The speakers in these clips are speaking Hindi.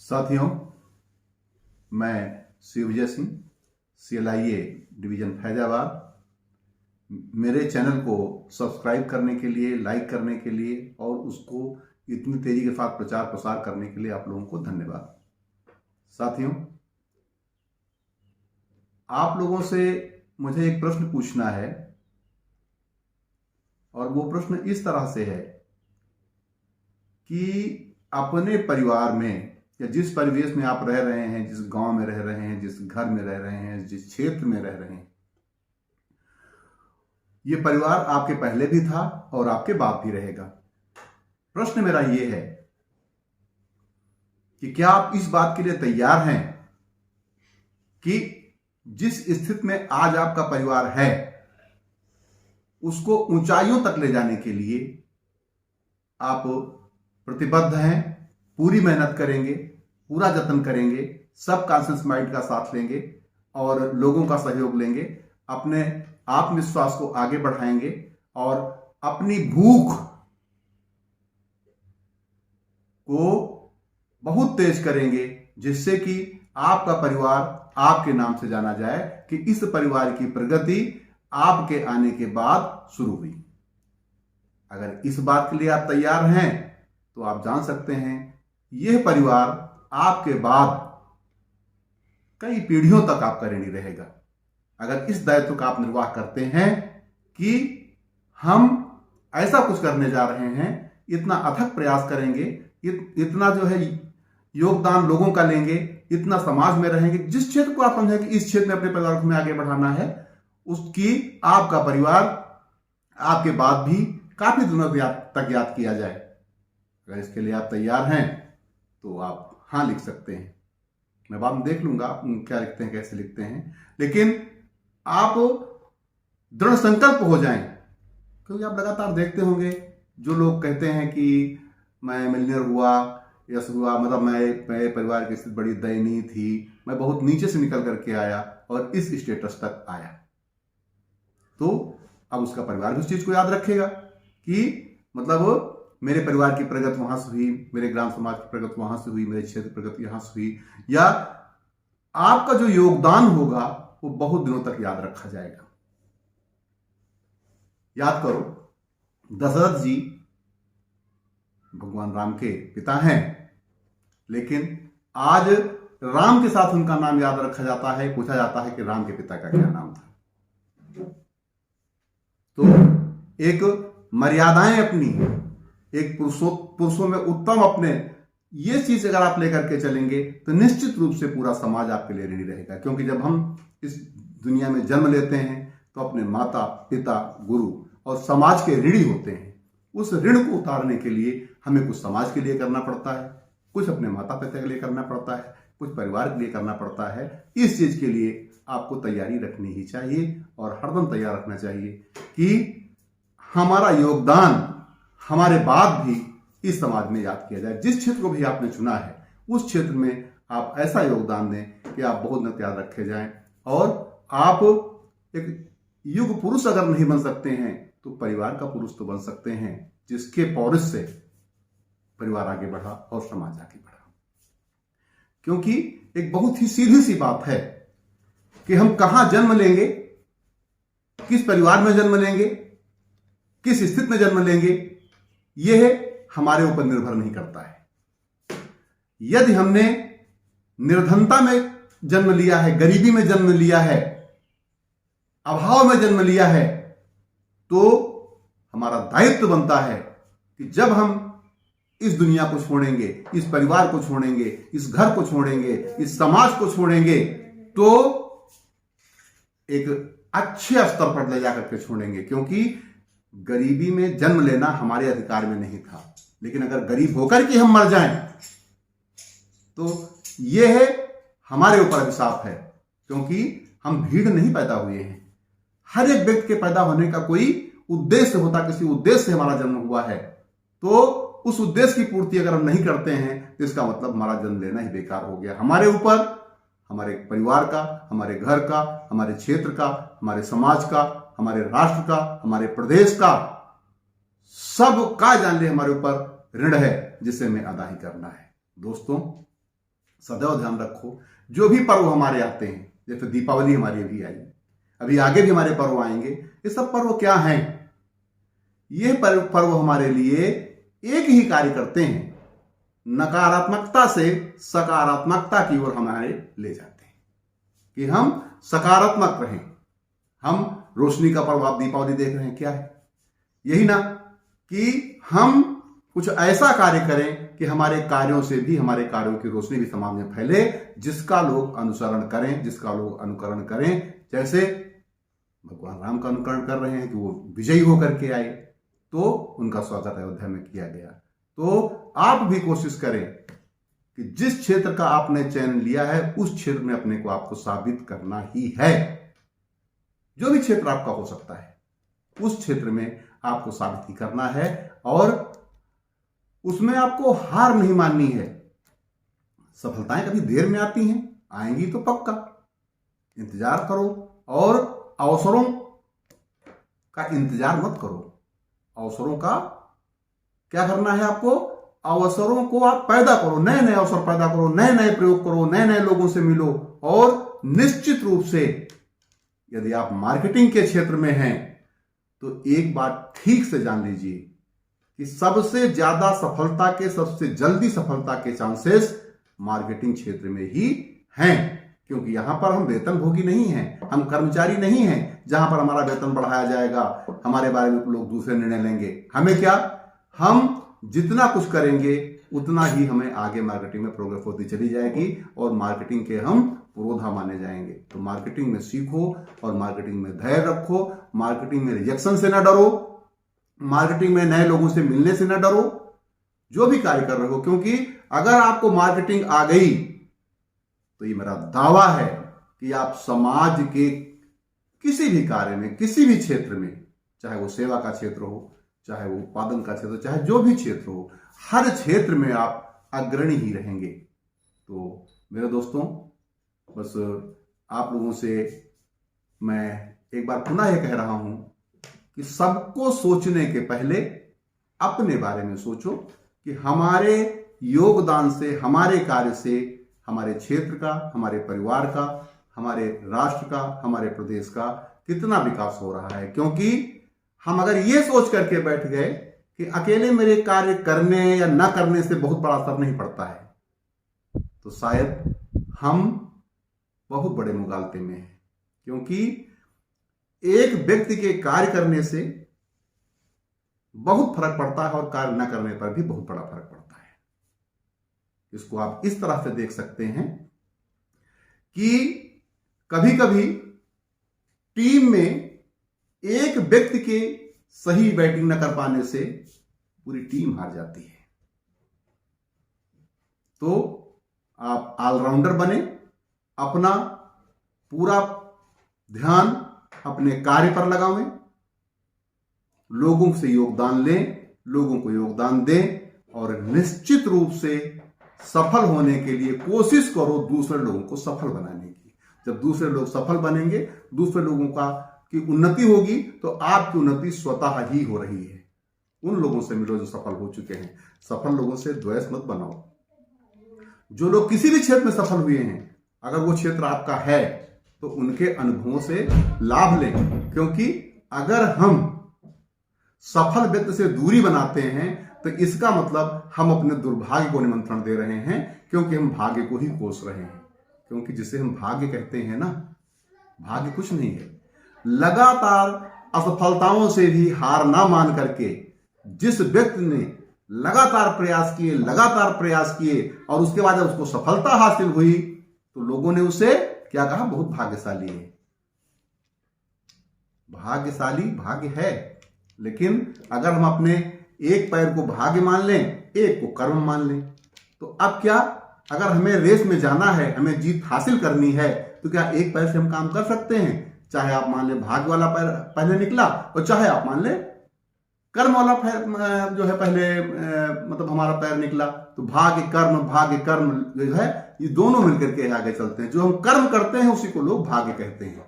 साथियों, मैं शिवविजय सिंह, CLIA डिवीजन फैजाबाद। मेरे चैनल को सब्सक्राइब करने के लिए, लाइक करने के लिए और उसको इतनी तेजी के साथ प्रचार प्रसार करने के लिए आप लोगों को धन्यवाद। साथियों, आप लोगों से मुझे एक प्रश्न पूछना है और वो प्रश्न इस तरह से है कि अपने परिवार में या जिस परिवेश में आप रह रहे हैं, जिस गांव में रह रहे हैं, जिस घर में रह रहे हैं, जिस क्षेत्र में रह रहे हैं, ये परिवार आपके पहले भी था और आपके बाद भी रहेगा। प्रश्न मेरा ये है कि क्या आप इस बात के लिए तैयार हैं कि जिस स्थिति में आज आपका परिवार है उसको ऊंचाइयों तक ले जाने के लिए आप प्रतिबद्ध हैं, पूरी मेहनत करेंगे, पूरा जतन करेंगे, सब कॉन्शियस माइंड का साथ लेंगे और लोगों का सहयोग लेंगे, अपने आत्मविश्वास को आगे बढ़ाएंगे और अपनी भूख को बहुत तेज करेंगे, जिससे कि आपका परिवार आपके नाम से जाना जाए कि इस परिवार की प्रगति आपके आने के बाद शुरू हुई। अगर इस बात के लिए आप तैयार हैं तो आप जान सकते हैं यह परिवार आपके बाद कई पीढ़ियों तक आपका ऋणी रहेगा। अगर इस दायित्व का आप निर्वाह करते हैं कि हम ऐसा कुछ करने जा रहे हैं, इतना अथक प्रयास करेंगे, इतना जो है योगदान लोगों का लेंगे, इतना समाज में रहेंगे, जिस क्षेत्र को आप समझें कि इस क्षेत्र में अपने परिवार को आगे बढ़ाना है, उसकी आपका परिवार आपके बाद भी काफी दिनों तक याद किया जाए। अगर इसके लिए आप तैयार हैं तो आप हाँ लिख सकते हैं। मैं बाद में देख लूंगा आप क्या लिखते हैं, कैसे लिखते हैं, लेकिन आप दृढ़ संकल्प हो जाएं, क्योंकि आप लगातार देखते होंगे जो लोग कहते हैं कि मैं मिलियनेयर हुआ, यश हुआ, मतलब मैं परिवार की स्थिति बड़ी दयनीय थी, मैं बहुत नीचे से निकल करके आया और इस स्टेटस तक आया। तो अब उसका परिवार भी उस चीज को याद रखेगा कि मतलब मेरे परिवार की प्रगति वहां से हुई, मेरे ग्राम समाज की प्रगति वहां से हुई, मेरे क्षेत्र की प्रगति यहां से हुई, या आपका जो योगदान होगा वो बहुत दिनों तक याद रखा जाएगा। याद करो, दशरथ जी भगवान राम के पिता हैं, लेकिन आज राम के साथ उनका नाम याद रखा जाता है। पूछा जाता है कि राम के पिता का क्या नाम था। तो एक मर्यादाएं अपनी, एक पुरुषों में उत्तम अपने, ये चीज अगर आप लेकर के चलेंगे तो निश्चित रूप से पूरा समाज आपके लिए ऋणी रहेगा। क्योंकि जब हम इस दुनिया में जन्म लेते हैं तो अपने माता पिता, गुरु और समाज के ऋणी होते हैं। उस ऋण को उतारने के लिए हमें कुछ समाज के लिए करना पड़ता है, कुछ अपने माता पिता के लिए करना पड़ता है, कुछ परिवार के लिए करना पड़ता है। इस चीज के लिए आपको तैयारी रखनी ही चाहिए और हरदम तैयार रखना चाहिए कि हमारा योगदान हमारे बाद भी इस समाज में याद किया जाए। जिस क्षेत्र को भी आपने चुना है उस क्षेत्र में आप ऐसा योगदान दें कि आप बहुत न याद रखे जाएं और आप एक युग पुरुष अगर नहीं बन सकते हैं तो परिवार का पुरुष तो बन सकते हैं, जिसके पौरुष से परिवार आगे बढ़ा और समाज आगे बढ़ा। क्योंकि एक बहुत ही सीधी सी बात है कि हम कहां जन्म लेंगे, किस परिवार में जन्म लेंगे, किस स्थिति में जन्म लेंगे, यह हमारे ऊपर निर्भर नहीं करता है। यदि हमने निर्धनता में जन्म लिया है, गरीबी में जन्म लिया है, अभाव में जन्म लिया है, तो हमारा दायित्व बनता है कि जब हम इस दुनिया को छोड़ेंगे, इस परिवार को छोड़ेंगे, इस घर को छोड़ेंगे, इस समाज को छोड़ेंगे, तो एक अच्छे स्तर पर ले जाकर के छोड़ेंगे। क्योंकि गरीबी में जन्म लेना हमारे अधिकार में नहीं था, लेकिन अगर गरीब होकर के हम मर जाएं तो यह हमारे ऊपर अभिशाप है। क्योंकि हम भीड़ नहीं पैदा हुए हैं। हर एक व्यक्ति के पैदा होने का कोई उद्देश्य होता, किसी उद्देश्य से हमारा जन्म हुआ है। तो उस उद्देश्य की पूर्ति अगर हम नहीं करते हैं तो इसका मतलब हमारा जन्म लेना ही बेकार हो गया। हमारे ऊपर, हमारे परिवार का, हमारे घर का, हमारे क्षेत्र का, हमारे समाज का, हमारे राष्ट्र का, हमारे प्रदेश का, सब का जान ले हमारे ऊपर ऋण है, जिसे हमें अदा ही करना है। दोस्तों, सदैव ध्यान रखो, जो भी पर्व हमारे आते हैं, जैसे दीपावली हमारी अभी आई, अभी आगे भी हमारे पर्व आएंगे, ये सब पर्व क्या हैं? ये पर्व हमारे लिए एक ही कार्य करते हैं, नकारात्मकता से सकारात्मकता की ओर हमारे ले जाते हैं, कि हम सकारात्मक रहें। हम रोशनी का पर्व आप दीपावली देख रहे हैं, क्या है? यही ना, कि हम कुछ ऐसा कार्य करें कि हमारे कार्यों से भी, हमारे कार्यों की रोशनी भी समाज में फैले, जिसका लोग अनुसरण करें, जिसका लोग अनुकरण करें। जैसे भगवान राम का अनुकरण कर रहे हैं कि वो विजयी होकर के आए, तो उनका स्वागत अयोध्या में किया गया। तो आप भी कोशिश करें कि जिस क्षेत्र का आपने चयन लिया है, उस क्षेत्र में अपने को आपको साबित करना ही है। जो भी क्षेत्र आपका हो सकता है, उस क्षेत्र में आपको साबित ही करना है, और उसमें आपको हार नहीं माननी है। सफलताएं कभी देर में आती हैं, आएंगी तो पक्का, इंतजार करो, और अवसरों का इंतजार मत करो। अवसरों का क्या करना है आपको? अवसरों को आप पैदा करो, नए नए अवसर पैदा करो, नए नए प्रयोग करो, नए नए लोगों से मिलो। और निश्चित रूप से यदि आप मार्केटिंग के क्षेत्र में हैं, तो एक बात ठीक से जान लीजिए कि सबसे ज्यादा सफलता के, सबसे जल्दी सफलता के चांसेस मार्केटिंग क्षेत्र में ही हैं। क्योंकि यहां पर हम वेतन भोगी नहीं हैं, हम कर्मचारी नहीं हैं जहां पर हमारा वेतन बढ़ाया जाएगा, हमारे बारे में लोग दूसरे निर्णय लेंगे। हमें क्या, हम जितना कुछ करेंगे उतना ही हमें आगे मार्केटिंग में प्रोग्रेस होती चली जाएगी, और मार्केटिंग के हम पुरोधा माने जाएंगे। तो मार्केटिंग में सीखो, और मार्केटिंग में धैर्य रखो, मार्केटिंग में रिजेक्शन से ना डरो, मार्केटिंग में नए लोगों से मिलने से ना डरो, जो भी कार्य कर रहे हो। क्योंकि अगर आपको मार्केटिंग आ गई, तो ये मेरा दावा है कि आप समाज के किसी भी कार्य में, किसी भी क्षेत्र में, चाहे वो सेवा का क्षेत्र हो, चाहे वो उत्पादन का क्षेत्र, चाहे जो भी क्षेत्र हो, हर क्षेत्र में आप अग्रणी ही रहेंगे। तो मेरे दोस्तों, बस आप लोगों से मैं एक बार पुनः यह कह रहा हूं कि सबको सोचने के पहले अपने बारे में सोचो कि हमारे योगदान से, हमारे कार्य से, हमारे क्षेत्र का, हमारे परिवार का, हमारे राष्ट्र का, हमारे प्रदेश का कितना विकास हो रहा है। क्योंकि हम अगर ये सोच करके बैठ गए कि अकेले मेरे कार्य करने या न करने से बहुत बड़ा असर नहीं पड़ता है, तो शायद हम बहुत बड़े मुगालते में हैं। क्योंकि एक व्यक्ति के कार्य करने से बहुत फर्क पड़ता है, और कार्य न करने पर भी बहुत बड़ा फर्क पड़ता है। इसको आप इस तरह से देख सकते हैं कि कभी कभी टीम में एक व्यक्ति के सही बैटिंग न कर पाने से पूरी टीम हार जाती है। तो आप ऑलराउंडर बने, अपना पूरा ध्यान अपने कार्य पर लगावें, लोगों से योगदान लें, लोगों को योगदान दें, और निश्चित रूप से सफल होने के लिए कोशिश करो दूसरे लोगों को सफल बनाने की। जब दूसरे लोग सफल बनेंगे, दूसरे लोगों की उन्नति होगी, तो आपकी उन्नति स्वतः ही हो रही है। उन लोगों से मिलो जो सफल हो चुके हैं। सफल लोगों से द्वेष मत बनाओ। जो लोग किसी भी क्षेत्र में सफल हुए हैं, अगर वो क्षेत्र आपका है, तो उनके अनुभवों से लाभ लें। क्योंकि अगर हम सफल व्यक्ति से दूरी बनाते हैं, तो इसका मतलब हम अपने दुर्भाग्य को निमंत्रण दे रहे हैं, क्योंकि हम भाग्य को ही कोस रहे हैं। क्योंकि जिसे हम भाग्य कहते हैं ना, भाग्य कुछ नहीं है। लगातार असफलताओं से भी हार ना मान करके जिस व्यक्ति ने लगातार प्रयास किए और उसके बाद उसको सफलता हासिल हुई, तो लोगों ने उसे क्या कहा? बहुत भाग्यशाली है। भाग्यशाली भाग्य है, लेकिन अगर हम अपने एक पैर को भाग्य मान लें, एक को कर्म मान लें, तो अब क्या, अगर हमें रेस में जाना है, हमें जीत हासिल करनी है, तो क्या एक पैर से हम काम कर सकते हैं? चाहे आप मान ले भाग्य वाला पैर पहले निकला, और चाहे आप मान ले कर्म वाला पैर जो है पहले मतलब हमारा पैर निकला। तो भाग्य कर्म जो है, ये दोनों मिलकर के आगे चलते हैं। जो हम कर्म करते हैं उसी को लोग भाग्य कहते हैं।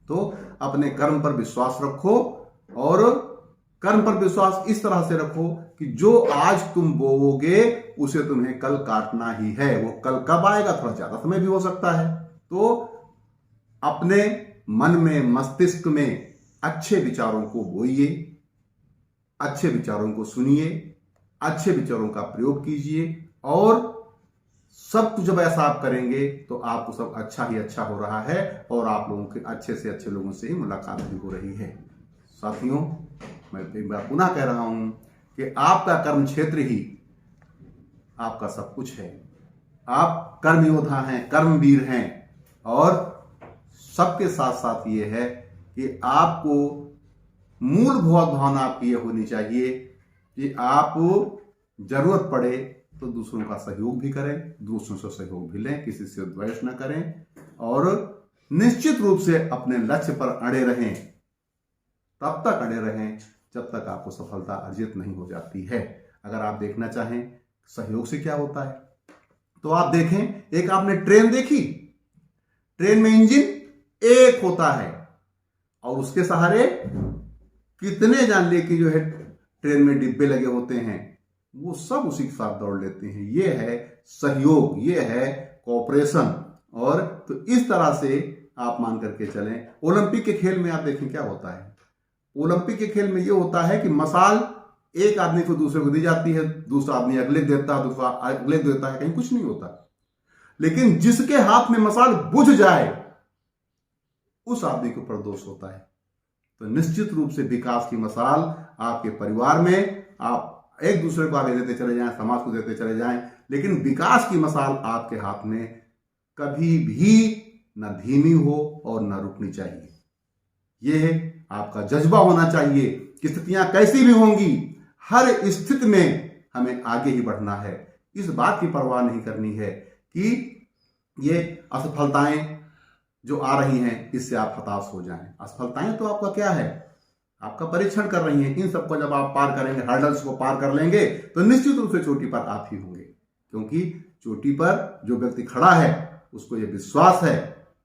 तो अपने कर्म पर विश्वास रखो और कर्म पर विश्वास इस तरह से रखो कि जो आज तुम बोओगे उसे तुम्हें कल काटना ही है। वो कल कब आएगा, थोड़ा ज्यादा समय भी हो सकता है। तो अपने मन में, मस्तिष्क में अच्छे विचारों को बोइए, अच्छे विचारों को सुनिए, अच्छे विचारों का प्रयोग कीजिए, और सब कुछ जब ऐसा आप करेंगे तो आपको सब अच्छा ही अच्छा हो रहा है, और आप लोगों के अच्छे से अच्छे लोगों से ही मुलाकात भी हो रही है। साथियों, मैं एक बार पुनः कह रहा हूं कि आपका कर्म क्षेत्र ही आपका सब कुछ है। आप कर्म योद्धा हैं, कर्मवीर हैं, और सबके साथ साथ ये है कि आपको मूल भावना आपकी ये होनी चाहिए कि आप जरूरत पड़े तो दूसरों का सहयोग भी करें, दूसरों से सहयोग भी लें, किसी से द्वेष न करें, और निश्चित रूप से अपने लक्ष्य पर अड़े रहें। तब तक अड़े रहें जब तक आपको सफलता अर्जित नहीं हो जाती है। अगर आप देखना चाहें सहयोग से क्या होता है तो आप देखें, एक आपने ट्रेन देखी, ट्रेन में इंजन एक होता है और उसके सहारे कितने जान लेके जो है ट्रेन में डिब्बे लगे होते हैं, वो सब उसी के साथ दौड़ लेते हैं। ये है सहयोग, ये है कोऑपरेशन। और तो इस तरह से आप मान करके चलें। ओलंपिक के खेल में आप देखें क्या होता है। ओलंपिक के खेल में ये होता है कि मसाल एक आदमी को दूसरे को दी जाती है, दूसरा आदमी अगले देता है, दूसरा अगले देता है, कहीं कुछ नहीं होता। लेकिन जिसके हाथ में मसाल बुझ जाए उस आदमी के ऊपर दोष होता है। तो निश्चित रूप से विकास की मसाल आपके परिवार में आप एक दूसरे को आगे देते चले जाएं, समाज को देते चले जाएं, लेकिन विकास की मसाल आपके हाथ में कभी भी न धीमी हो और न रुकनी चाहिए। यह आपका जज्बा होना चाहिए कि स्थितियां कैसी भी होंगी, हर स्थिति में हमें आगे ही बढ़ना है। इस बात की परवाह नहीं करनी है कि ये असफलताएं जो आ रही हैं इससे आप हताश हो जाएं। असफलताएं तो आपका क्या है, आपका परीक्षण कर रही हैं। इन सबको जब आप पार करेंगे, हर्डल्स को पार कर लेंगे, तो निश्चित रूप से चोटी पर आप ही होंगे। क्योंकि चोटी पर जो व्यक्ति खड़ा है उसको यह विश्वास है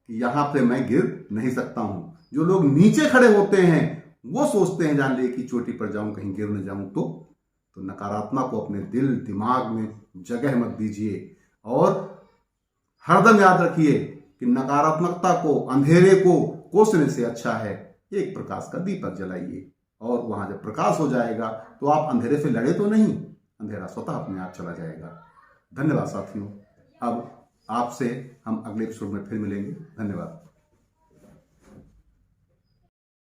कि यहां पे मैं गिर नहीं सकता हूं। जो लोग नीचे खड़े होते हैं वो सोचते हैं जान ले कि चोटी पर जाऊं, कहीं गिर न जाऊं। तो नकारात्मक को अपने दिल दिमाग में जगह मत दीजिए, और हरदम याद रखिए कि नकारात्मकता को, अंधेरे को कोसने से अच्छा है एक प्रकाश का दीपक जलाइए। और वहां जब प्रकाश हो जाएगा तो आप अंधेरे से लड़े तो नहीं, अंधेरा स्वतः अपने आप चला जाएगा। धन्यवाद साथियों। अब आपसे हम अगले एपिसोड में फिर मिलेंगे। धन्यवाद।